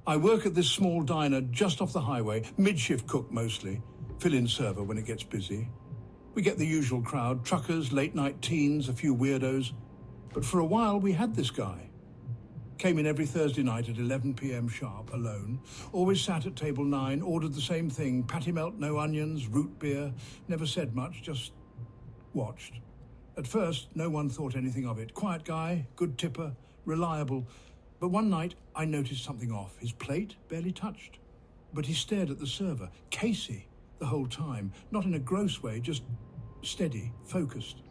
I work at this small diner just off the highway, mid-shift cook mostly, fill-in server when it gets busy. We get the usual crowd, truckers, late-night teens, a few weirdos. But for a while we had this guy. Came in every Thursday night at 11 p.m. sharp, alone. Always sat at table 9, ordered the same thing, patty melt, no onions, root beer. Never said much, just watched. At first, no one thought anything of it. Quiet guy, good tipper, reliable. But one night, I noticed something off. His plate barely touched. But he stared at the server, Casey, the whole time. Not in a gross way, just steady, focused.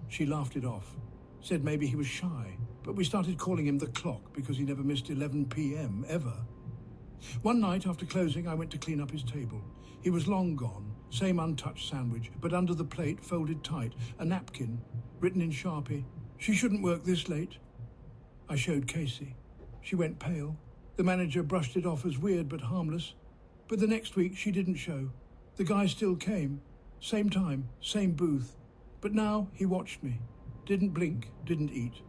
She laughed it off. Said maybe he was shy. But we started calling him the clock because he never missed 11 p.m. ever. One night after closing, I went to clean up his table. He was long gone, same untouched sandwich, but under the plate, folded tight, a napkin, written in Sharpie, "She shouldn't work this late." I showed Casey. She went pale. The manager brushed it off as weird but harmless. But the next week, she didn't show. The guy still came. Same time, same booth. But now he watched me. Didn't blink, didn't eat.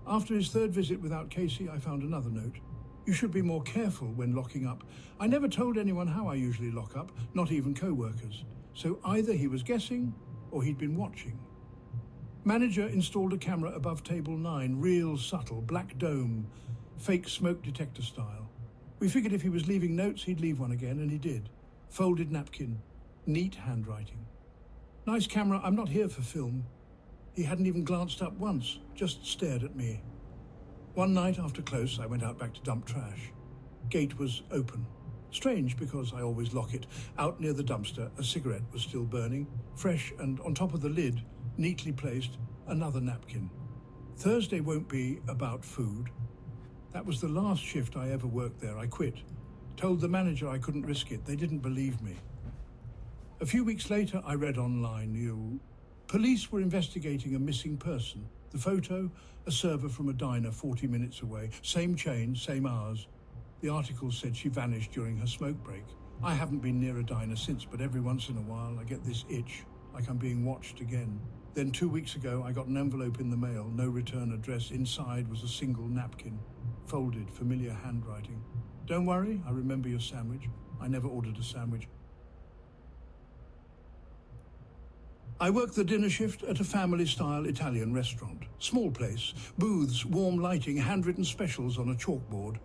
After his third visit without Casey, I found another note. "You should be more careful when locking up." I never told anyone how I usually lock up, not even co-workers. So either he was guessing or he'd been watching. Manager installed a camera above table 9, real subtle, black dome, fake smoke detector style. We figured if he was leaving notes, he'd leave one again, and he did. Folded napkin, neat handwriting. Nice camera, I'm not here for film. He hadn't even glanced up once, just stared at me. One night after close, I went out back to dump trash. Gate was open. Strange, because I always lock it. Out near the dumpster, a cigarette was still burning, fresh, and on top of the lid, neatly placed, another napkin. Thursday won't be about food. That was the last shift I ever worked there. I quit. Told the manager I couldn't risk it. They didn't believe me. A few weeks later, I read online, police were investigating a missing person. The photo, a server from a diner 40 minutes away. Same chain, same hours. The article said she vanished during her smoke break. I haven't been near a diner since, but every once in a while I get this itch, like I'm being watched again. Then 2 weeks ago, I got an envelope in the mail, no return address. Inside was a single napkin, folded, familiar handwriting. "Don't worry, I remember your sandwich." I never ordered a sandwich. I work the dinner shift at a family-style Italian restaurant. Small place, booths, warm lighting, handwritten specials on a chalkboard.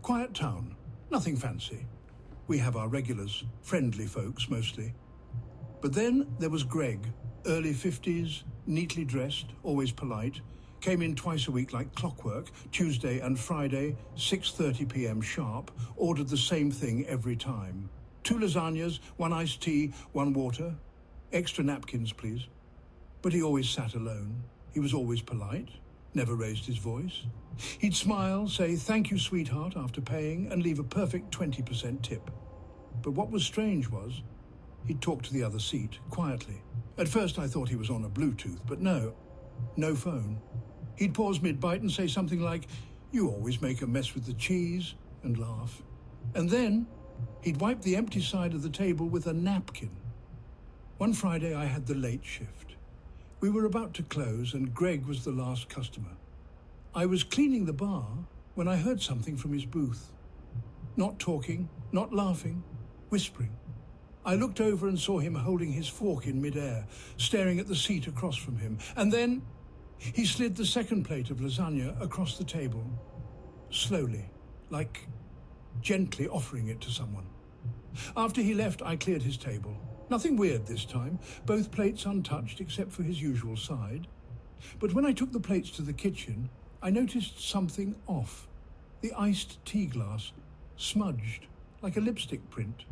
Quiet town, nothing fancy. We have our regulars, friendly folks mostly. But then there was Greg, early 50s, neatly dressed, always polite. Came in twice a week like clockwork, Tuesday and Friday, 6:30 p.m. sharp, ordered the same thing every time. 2 lasagnas, 1 iced tea, 1 water. Extra napkins, please. But he always sat alone. He was always polite, never raised his voice. He'd smile, say, "Thank you, sweetheart," after paying, and leave a perfect 20% tip. But what was strange was, he'd talk to the other seat, quietly. At first I thought he was on a Bluetooth, but no phone. He'd pause mid-bite and say something like, "You always make a mess with the cheese," and laugh. And then he'd wipe the empty side of the table with a napkin. One Friday I had the late shift. We were about to close and Greg was the last customer. I was cleaning the bar when I heard something from his booth. Not talking, not laughing, whispering. I looked over and saw him holding his fork in midair, staring at the seat across from him. And then he slid the second plate of lasagna across the table, slowly, like gently offering it to someone. After he left, I cleared his table. Nothing weird this time, both plates untouched except for his usual side. But when I took the plates to the kitchen, I noticed something off. The iced tea glass, smudged, like a lipstick print.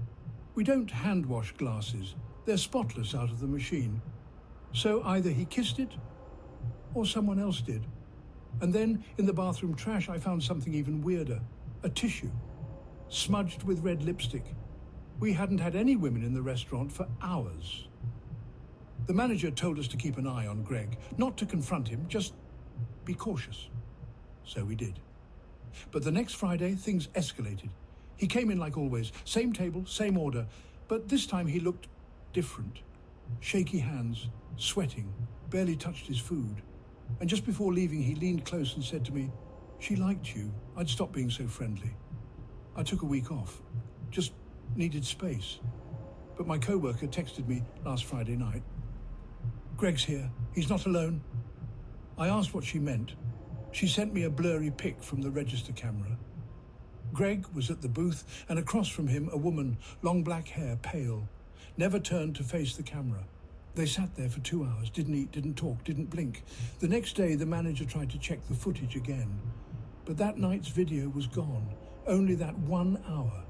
We don't hand wash glasses. They're spotless out of the machine. So either he kissed it, or someone else did. And then, in the bathroom trash, I found something even weirder. A tissue, smudged with red lipstick. We hadn't had any women in the restaurant for hours. The manager told us to keep an eye on Greg, not to confront him, just be cautious. So we did. But the next Friday, things escalated. He came in like always, same table, same order, but this time he looked different. Shaky hands, sweating, barely touched his food. And just before leaving, he leaned close and said to me, "She liked you. I'd stop being so friendly." I took a week off. Just needed space. But my co-worker texted me last Friday night. "Greg's here. He's not alone." I asked what she meant. She sent me a blurry pic from the register camera. Greg was at the booth, and across from him a woman, long black hair, pale, never turned to face the camera. They sat there for 2 hours, didn't eat, didn't talk, didn't blink. The next day, the manager tried to check the footage again. But that night's video was gone. Only that 1 hour.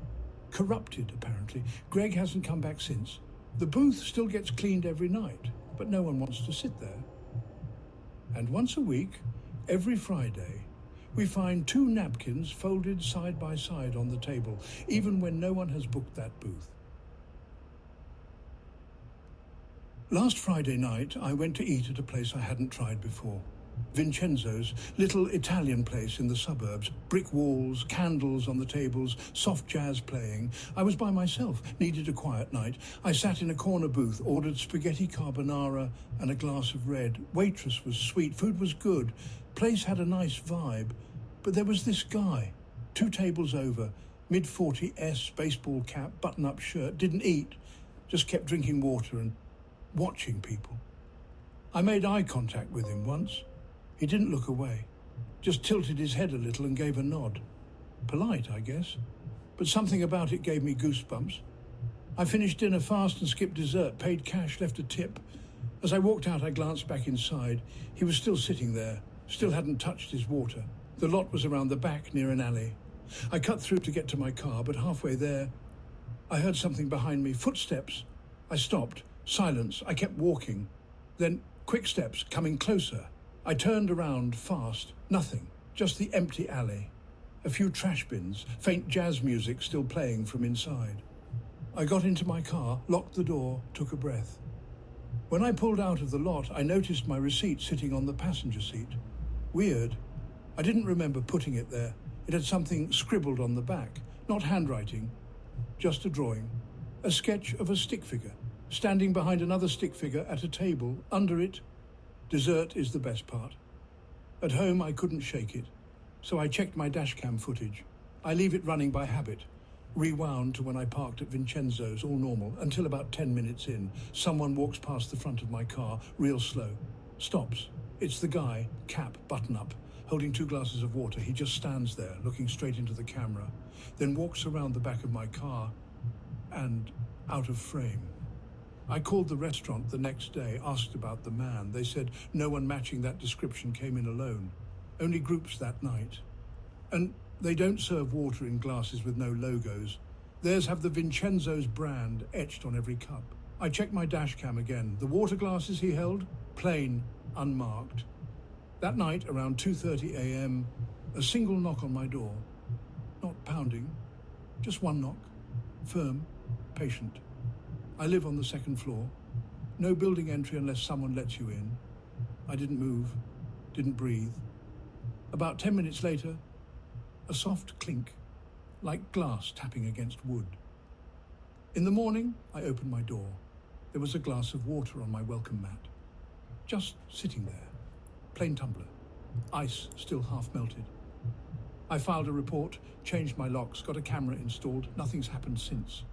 Corrupted, apparently. Greg hasn't come back since. The booth still gets cleaned every night, but no one wants to sit there. And once a week, every Friday, we find 2 napkins folded side by side on the table, even when no one has booked that booth. Last Friday night, I went to eat at a place I hadn't tried before. Vincenzo's, little Italian place in the suburbs. Brick walls, candles on the tables, soft jazz playing. I was by myself, needed a quiet night. I sat in a corner booth, ordered spaghetti carbonara and a glass of red. Waitress was sweet, food was good. Place had a nice vibe. But there was this guy, 2 tables over, mid-40s, baseball cap, button-up shirt, didn't eat, just kept drinking water and watching people. I made eye contact with him once. He didn't look away, just tilted his head a little and gave a nod. Polite, I guess, but something about it gave me goosebumps. I finished dinner fast and skipped dessert, paid cash, left a tip. As I walked out, I glanced back inside. He was still sitting there, still hadn't touched his water. The lot was around the back near an alley. I cut through to get to my car, but halfway there, I heard something behind me, footsteps. I stopped. Silence. I kept walking. Then quick steps, coming closer. I turned around fast. Nothing. Just the empty alley. A few trash bins, faint jazz music still playing from inside. I got into my car, locked the door, took a breath. When I pulled out of the lot, I noticed my receipt sitting on the passenger seat. Weird. I didn't remember putting it there. It had something scribbled on the back. Not handwriting, just a drawing. A sketch of a stick figure, standing behind another stick figure at a table. Under it, dessert is the best part. At home, I couldn't shake it, so I checked my dashcam footage. I leave it running by habit. Rewound to when I parked at Vincenzo's, all normal, until about 10 minutes in. Someone walks past the front of my car, real slow. Stops. It's the guy, cap, button up, holding 2 glasses of water. He just stands there, looking straight into the camera, then walks around the back of my car and out of frame. I called the restaurant the next day, asked about the man. They said no one matching that description came in alone. Only groups that night. And they don't serve water in glasses with no logos. Theirs have the Vincenzo's brand etched on every cup. I checked my dash cam again. The water glasses he held, plain, unmarked. That night, around 2:30 a.m., a single knock on my door. Not pounding, just one knock. Firm, patient. I live on the 2nd floor. No building entry unless someone lets you in. I didn't move, didn't breathe. About 10 minutes later, a soft clink, like glass tapping against wood. In the morning, I opened my door. There was a glass of water on my welcome mat. Just sitting there. Plain tumbler. Ice still half melted. I filed a report, changed my locks, got a camera installed. Nothing's happened since.